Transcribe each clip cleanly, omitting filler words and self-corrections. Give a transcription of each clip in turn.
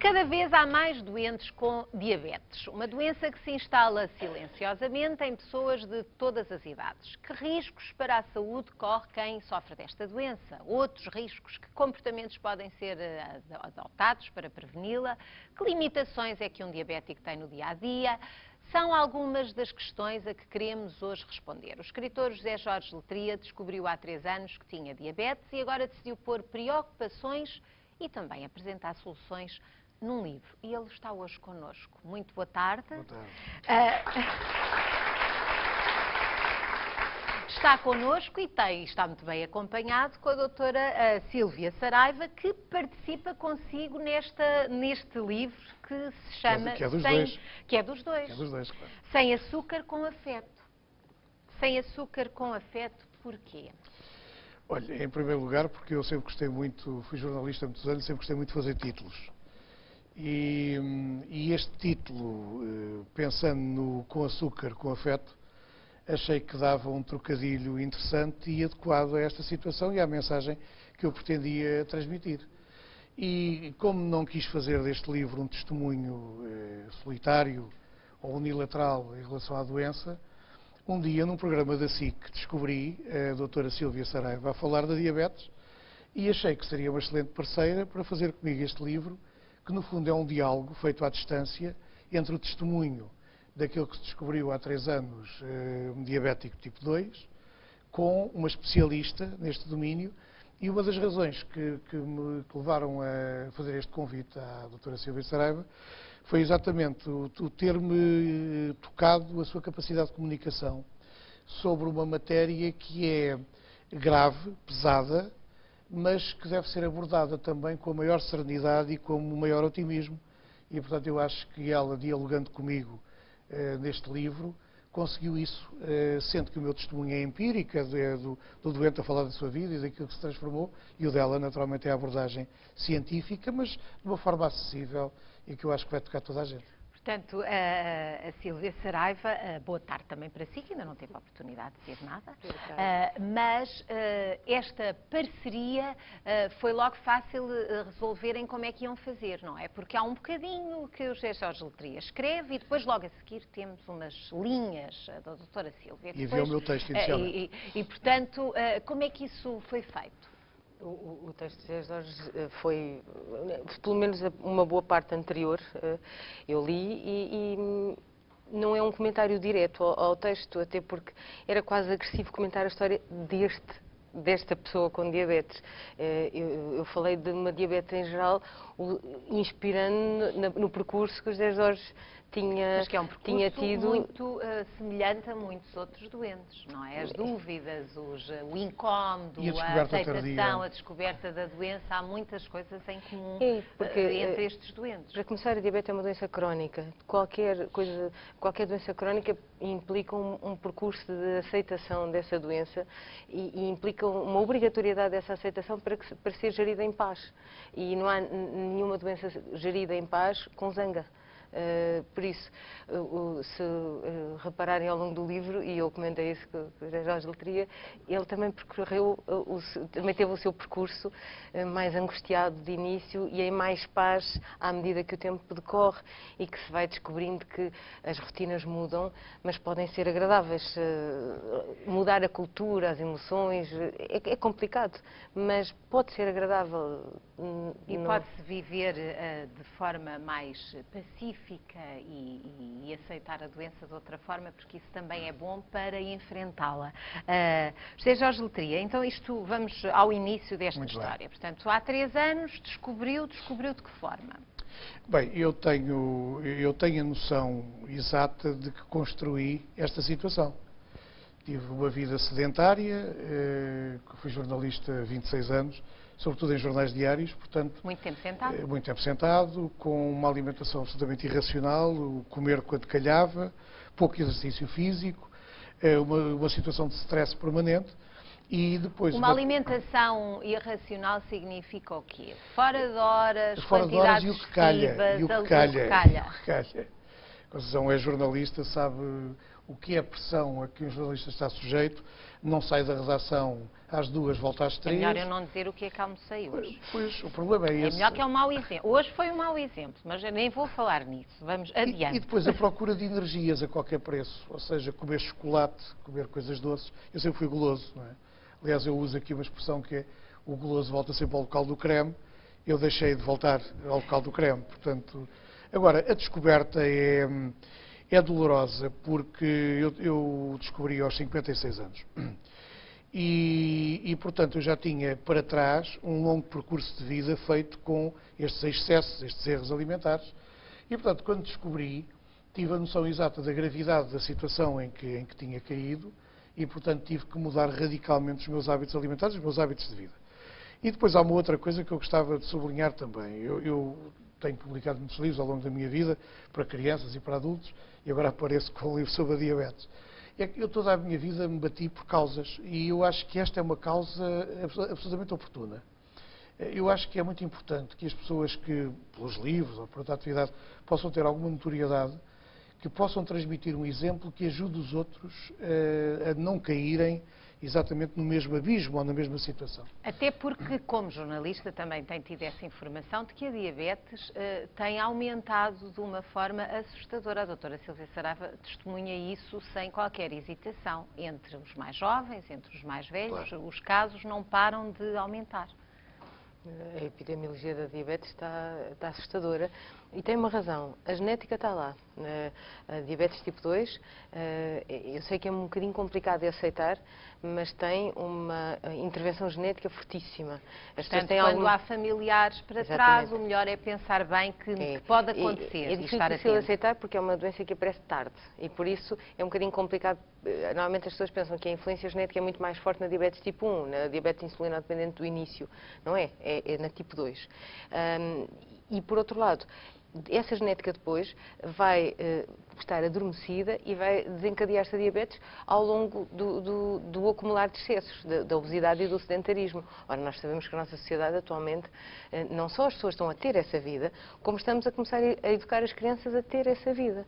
Cada vez há mais doentes com diabetes, uma doença que se instala silenciosamente em pessoas de todas as idades. Que riscos para a saúde corre quem sofre desta doença? Outros riscos, que comportamentos podem ser adotados para preveni-la? Que limitações é que um diabético tem no dia-a-dia? São algumas das questões a que queremos hoje responder. O escritor José Jorge Letria descobriu há 3 anos que tinha diabetes e agora decidiu pôr preocupações e também apresentar soluções num livro. E ele está hoje connosco. Muito boa tarde. Boa tarde. Está connosco e está muito bem acompanhado com a doutora Sílvia Saraiva, que participa consigo neste livro que se chama... Que é dos dois. Que é dos dois. Que é dos dois, claro. Sem açúcar com afeto. Sem açúcar com afeto, porquê? Olha, em primeiro lugar, porque eu sempre gostei muito, fui jornalista há muitos anos, sempre gostei muito de fazer títulos. E este título, pensando no com açúcar, com afeto, achei que dava um trocadilho interessante e adequado a esta situação e à mensagem que eu pretendia transmitir. E como não quis fazer deste livro um testemunho solitário ou unilateral em relação à doença, um dia num programa da SIC descobri a doutora Sílvia Saraiva a falar da diabetes e achei que seria uma excelente parceira para fazer comigo este livro, que no fundo é um diálogo feito à distância entre o testemunho daquele que se descobriu há 3 anos, um diabético tipo 2, com uma especialista neste domínio, e uma das razões que me levaram a fazer este convite à doutora Sílvia Saraiva foi exatamente o ter-me tocado a sua capacidade de comunicação sobre uma matéria que é grave, pesada, mas que deve ser abordada também com a maior serenidade e com o maior otimismo. E, portanto, eu acho que ela, dialogando comigo neste livro, conseguiu isso, sendo que o meu testemunho é empírico, do doente a falar da sua vida e daquilo que se transformou, e o dela, naturalmente, é a abordagem científica, mas de uma forma acessível e que eu acho que vai tocar toda a gente. Portanto, a Sílvia Saraiva, boa tarde também para si, que ainda não teve a oportunidade de dizer nada, mas esta parceria foi logo fácil resolverem como é que iam fazer, não é? Porque há um bocadinho que o José Jorge Letria escreve e depois logo a seguir temos umas linhas da doutora Sílvia. E havia o meu texto inicial. E, portanto, como é que isso foi feito? O texto de José Jorge foi, pelo menos uma boa parte anterior, eu li e não é um comentário direto ao texto, até porque era quase agressivo comentar a história desta pessoa com diabetes. Eu falei de uma diabetes em geral, inspirando no percurso que o José Jorge tinha tido. Muito semelhante a muitos outros doentes, não é? As dúvidas, o incómodo, a aceitação, a descoberta da doença, há muitas coisas em comum entre estes doentes. Para começar, a diabetes é uma doença crónica. Qualquer doença crónica implica um percurso de aceitação dessa doença e implica uma obrigatoriedade dessa aceitação para ser gerida em paz. E não há nenhuma doença gerida em paz com zanga. Por isso, se repararem ao longo do livro, e eu comentei isso com o José Jorge Letria, ele também também teve o seu percurso mais angustiado de início e em mais paz à medida que o tempo decorre e que se vai descobrindo que as rotinas mudam, mas podem ser agradáveis. Mudar a cultura, as emoções, é complicado, mas pode ser agradável. E pode-se viver de forma mais pacífica e aceitar a doença de outra forma, porque isso também é bom para enfrentá-la. José Jorge Letria, então vamos ao início desta história. Portanto, há 3 anos descobriu de que forma? Bem, eu tenho a noção exata de que construí esta situação. Tive uma vida sedentária, fui jornalista há 26 anos, sobretudo em jornais diários, portanto... Muito tempo sentado? Muito tempo sentado, com uma alimentação absolutamente irracional, o comer quando calhava, pouco exercício físico, uma situação de stress permanente e depois... Uma alimentação irracional significa o quê? Fora de horas, quantidades e o que calha. excessivas, Conceição é jornalista, sabe o que é a pressão a que um jornalista está sujeito, não sai da redação às 2, volta às 3. É melhor eu não dizer o que é que almocei hoje. Pois, o problema é esse. É melhor que é um mau exemplo. Hoje foi um mau exemplo, mas eu nem vou falar nisso. Vamos adiante. E depois a procura de energias a qualquer preço, ou seja, comer chocolate, comer coisas doces. Eu sempre fui goloso, não é? Aliás, eu uso aqui uma expressão que é o goloso volta sempre ao local do creme. Eu deixei de voltar ao local do creme, portanto... Agora, a descoberta é dolorosa, porque eu descobri aos 56 anos. Portanto, eu já tinha para trás um longo percurso de vida feito com estes excessos, estes erros alimentares. E, portanto, quando descobri, tive a noção exata da gravidade da situação em que tinha caído e, portanto, tive que mudar radicalmente os meus hábitos alimentares, os meus hábitos de vida. E depois há uma outra coisa que eu gostava de sublinhar também. Eu tenho publicado muitos livros ao longo da minha vida, para crianças e para adultos, e agora apareço com um livro sobre a diabetes. É que eu toda a minha vida me bati por causas, e eu acho que esta é uma causa absolutamente oportuna. Eu acho que é muito importante que as pessoas que, pelos livros ou por outra atividade, possam ter alguma notoriedade, que possam transmitir um exemplo que ajude os outros a não caírem exatamente no mesmo abismo ou na mesma situação. Até porque, como jornalista, também tem tido essa informação de que a diabetes tem aumentado de uma forma assustadora. A doutora Silvia Saraiva testemunha isso sem qualquer hesitação. Entre os mais jovens, entre os mais velhos, claro, os casos não param de aumentar. A epidemiologia da diabetes está assustadora e tem uma razão. A genética está lá. A diabetes tipo 2, eu sei que é um bocadinho complicado de aceitar, mas tem uma intervenção genética fortíssima. Portanto, quando há familiares para trás, o melhor é pensar bem que pode acontecer. É difícil aceitar porque é uma doença que aparece tarde e por isso é um bocadinho complicado. Normalmente as pessoas pensam que a influência genética é muito mais forte na diabetes tipo 1, na diabetes insulina dependente do início. Não é? É na tipo 2. E por outro lado, essa genética depois vai estar adormecida e vai desencadear-se a diabetes ao longo do acumular de excessos, da obesidade e do sedentarismo. Ora, nós sabemos que a nossa sociedade atualmente, não só as pessoas estão a ter essa vida, como estamos a começar a educar as crianças a ter essa vida.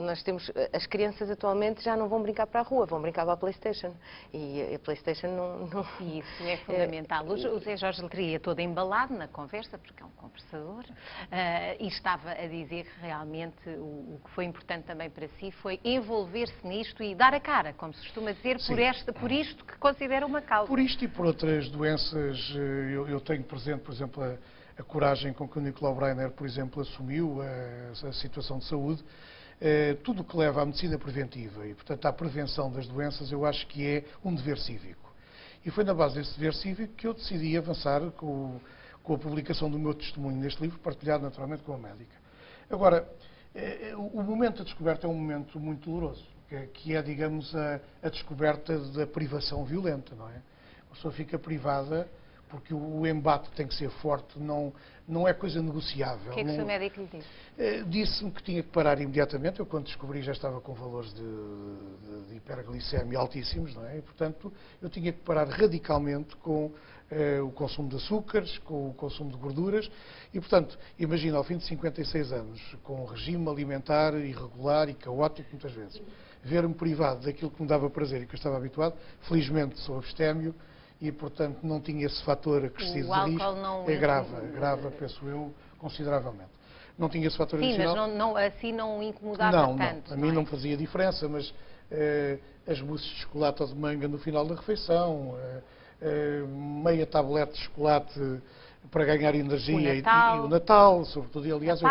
Nós temos, as crianças atualmente já não vão brincar para a rua, vão brincar para a PlayStation. E a PlayStation não... Isso é fundamental. O Zé Jorge Letria todo embalado na conversa, porque é um conversador, e estava a dizer que realmente o que foi importante também para si foi envolver-se nisto e dar a cara, como se costuma dizer, por isto que considera uma causa. Por isto e por outras doenças, eu tenho presente, por exemplo, a coragem com que o Nicolau Breiner, por exemplo, assumiu a situação de saúde. Tudo o que leva à medicina preventiva e, portanto, à prevenção das doenças, eu acho que é um dever cívico. E foi na base desse dever cívico que eu decidi avançar com a publicação do meu testemunho neste livro, partilhado naturalmente com a médica. Agora, o momento da descoberta é um momento muito doloroso, que é, digamos, a descoberta da privação violenta, não é? A pessoa fica privada porque o embate tem que ser forte, não é coisa negociável. O que é que o seu médico lhe disse? Disse-me que tinha que parar imediatamente. Eu, quando descobri, já estava com valores de hiperglicemia altíssimos, não é? E, portanto, eu tinha que parar radicalmente com o consumo de açúcares, com o consumo de gorduras. E, portanto, imagina, ao fim de 56 anos, com um regime alimentar irregular e caótico, muitas vezes, ver-me privado daquilo que me dava prazer e que eu estava habituado. Felizmente, sou abstémio. E, portanto, não tinha esse fator acrescido de risco. Não grava, penso eu, consideravelmente. Não tinha esse fator adicional. Sim, mas assim não incomodava tanto. A mim não fazia diferença, mas as mousses de chocolate ou de manga no final da refeição, meia tablete de chocolate para ganhar energia e o Natal, sobretudo. E, aliás, eu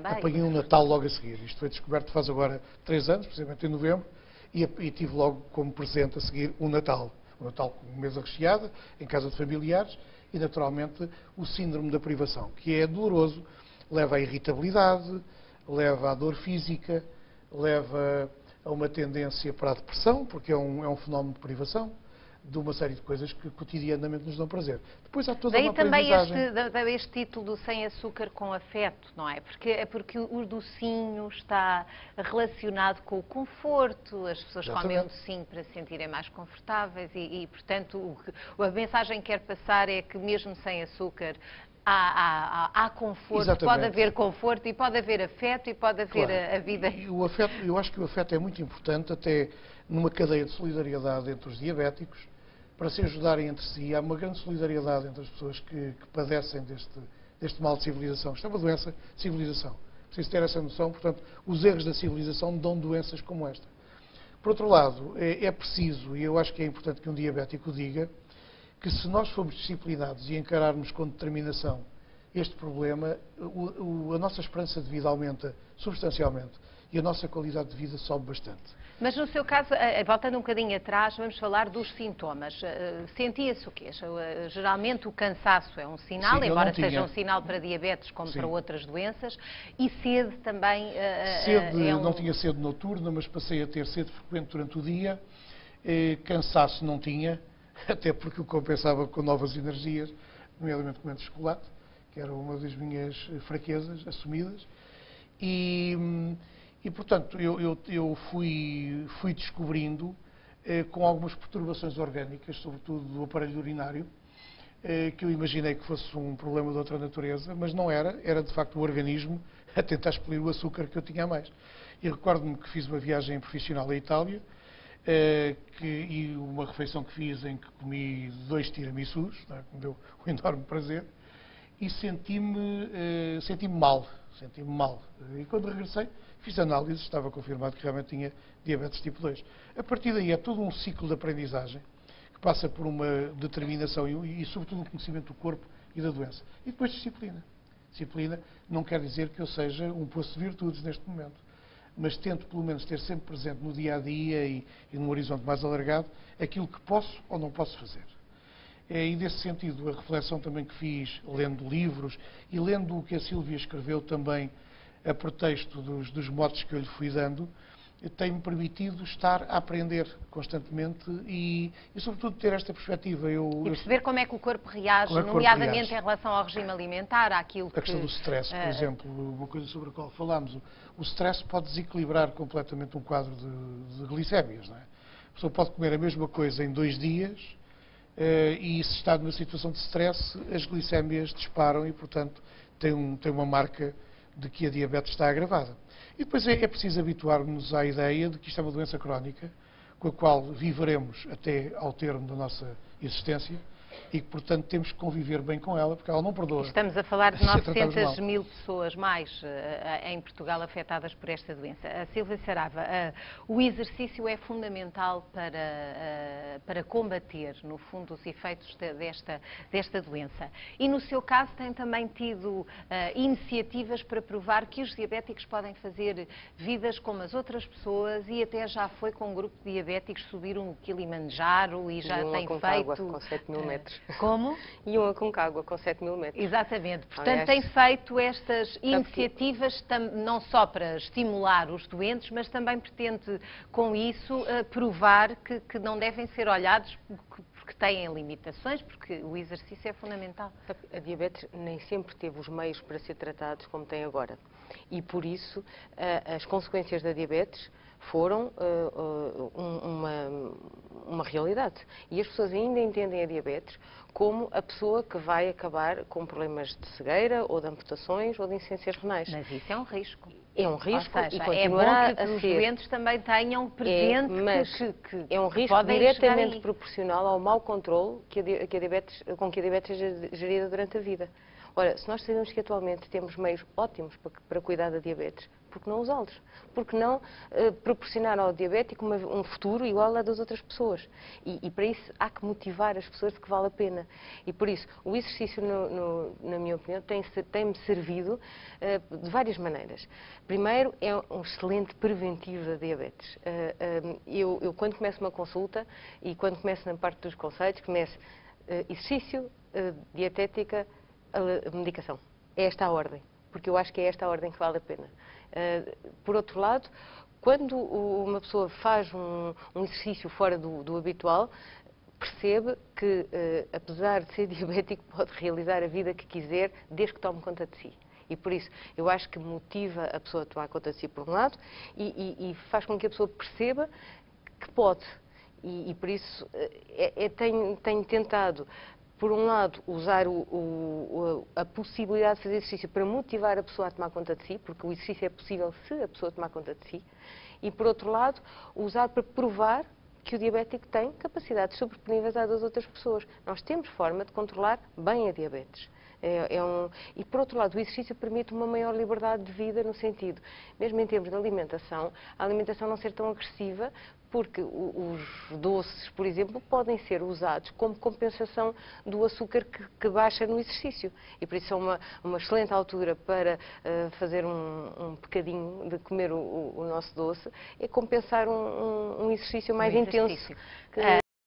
apanhei um Natal logo a seguir. Isto foi descoberto faz agora 3 anos, precisamente em novembro, e tive logo como presente a seguir o Natal. O Natal com mesa recheada, em casa de familiares, e naturalmente o síndrome da privação, que é doloroso, leva à irritabilidade, leva à dor física, leva a uma tendência para a depressão, porque é um fenómeno de privação, de uma série de coisas que cotidianamente nos dão prazer. Depois há toda uma aprendizagem. Daí também este título do Sem Açúcar com Afeto, não é? Porque o docinho está relacionado com o conforto, as pessoas comem um docinho para se sentirem mais confortáveis portanto, a mensagem que quer passar é que mesmo sem açúcar há conforto, Exatamente. pode haver conforto e pode haver afeto e pode haver Claro. a vida. E o afeto, eu acho que o afeto é muito importante, até numa cadeia de solidariedade entre os diabéticos, para se ajudarem entre si. Há uma grande solidariedade entre as pessoas que padecem deste mal de civilização. Isto é uma doença de civilização. Preciso ter essa noção, portanto, os erros da civilização dão doenças como esta. Por outro lado, é preciso, e eu acho que é importante que um diabético diga, que se nós formos disciplinados e encararmos com determinação este problema, a nossa esperança de vida aumenta substancialmente e a nossa qualidade de vida sobe bastante. Mas no seu caso, voltando um bocadinho atrás, vamos falar dos sintomas. Sentia-se o quê? Geralmente o cansaço é um sinal, Sim, embora seja um sinal para diabetes como Sim. para outras doenças, e sede também Sede, não tinha sede noturna, mas passei a ter sede frequente durante o dia. Cansaço não tinha, até porque o compensava com novas energias, nomeadamente comendo chocolate, que era uma das minhas fraquezas assumidas. E portanto, eu fui descobrindo, com algumas perturbações orgânicas, sobretudo do aparelho urinário, que eu imaginei que fosse um problema de outra natureza, mas não era, era de facto o organismo a tentar expelir o açúcar que eu tinha a mais. E recordo-me que fiz uma viagem profissional à Itália, e uma refeição que fiz em que comi 2 tiramisus, que me deu um enorme prazer, e senti-me mal. E quando regressei, fiz análises, estava confirmado que realmente tinha diabetes tipo 2. A partir daí é todo um ciclo de aprendizagem que passa por uma determinação e sobretudo um conhecimento do corpo e da doença. E depois disciplina. Disciplina não quer dizer que eu seja um poço de virtudes neste momento, mas tento pelo menos ter sempre presente no dia-a-dia e num horizonte mais alargado aquilo que posso ou não posso fazer. E nesse sentido, a reflexão também que fiz, lendo livros e lendo o que a Sílvia escreveu também a pretexto dos motes que eu lhe fui dando, tem-me permitido estar a aprender constantemente e sobretudo, ter esta perspectiva. E perceber como é que o corpo reage, nomeadamente em relação ao regime alimentar, àquilo que... A questão do stress, por exemplo, uma coisa sobre a qual falámos. O stress pode desequilibrar completamente um quadro de glicémias, não é? A pessoa pode comer a mesma coisa em 2 dias e, se está numa situação de stress, as glicémias disparam e, portanto, tem uma marca de que a diabetes está agravada. E depois é preciso habituar-nos à ideia de que isto é uma doença crónica, com a qual viveremos até ao termo da nossa existência e que, portanto, temos que conviver bem com ela, porque ela não perdoa. Estamos a falar de 900 mil pessoas mais em Portugal afetadas por esta doença. A Sílvia Saraiva, o exercício é fundamental para combater, no fundo, os efeitos desta doença. E, no seu caso, tem também tido iniciativas para provar que os diabéticos podem fazer vidas como as outras pessoas e até já foi com um grupo de diabéticos subir um Kilimanjaro e já tem feito... com 7 mil metros. Como? E um Aconcagua com 7 mil metros. Exatamente. Portanto, tem feito estas iniciativas não só para estimular os doentes, mas também pretende, com isso, provar que não devem ser olhados porque têm limitações, porque o exercício é fundamental. A diabetes nem sempre teve os meios para ser tratados como tem agora. E, por isso, as consequências da diabetes foram uma realidade. E as pessoas ainda entendem a diabetes como a pessoa que vai acabar com problemas de cegueira, ou de amputações, ou de insuficiências renais. Mas isso é um risco. É um risco, ou seja, e continuará que os doentes também tenham presente que é um risco diretamente proporcional ao mau controle com que a diabetes é gerida durante a vida. Ora, se nós sabemos que atualmente temos meios ótimos para cuidar da diabetes, por que não usá-los? Por que não proporcionar ao diabético um futuro igual ao das outras pessoas? E para isso há que motivar as pessoas de que vale a pena. E por isso, o exercício, na minha opinião, tem-me servido de várias maneiras. Primeiro, é um excelente preventivo da diabetes. Eu quando começo uma consulta e quando começo na parte dos conceitos, começo exercício, dietética, a medicação. É esta a ordem, porque eu acho que é esta a ordem que vale a pena. Por outro lado, quando uma pessoa faz um exercício fora do habitual, percebe que, apesar de ser diabético, pode realizar a vida que quiser, desde que tome conta de si. E por isso, eu acho que motiva a pessoa a tomar conta de si, por um lado, e faz com que a pessoa perceba que pode. E por isso, tenho tentado por um lado, usar a possibilidade de fazer exercício para motivar a pessoa a tomar conta de si, porque o exercício é possível se a pessoa tomar conta de si, e por outro lado, usar para provar que o diabético tem capacidades sobreponíveis às das outras pessoas. Nós temos forma de controlar bem a diabetes. E, por outro lado, o exercício permite uma maior liberdade de vida no sentido, mesmo em termos de alimentação, a alimentação não ser tão agressiva, porque os doces, por exemplo, podem ser usados como compensação do açúcar que baixa no exercício. E por isso é uma excelente altura para fazer um bocadinho de comer o nosso doce, é compensar um exercício mais intenso.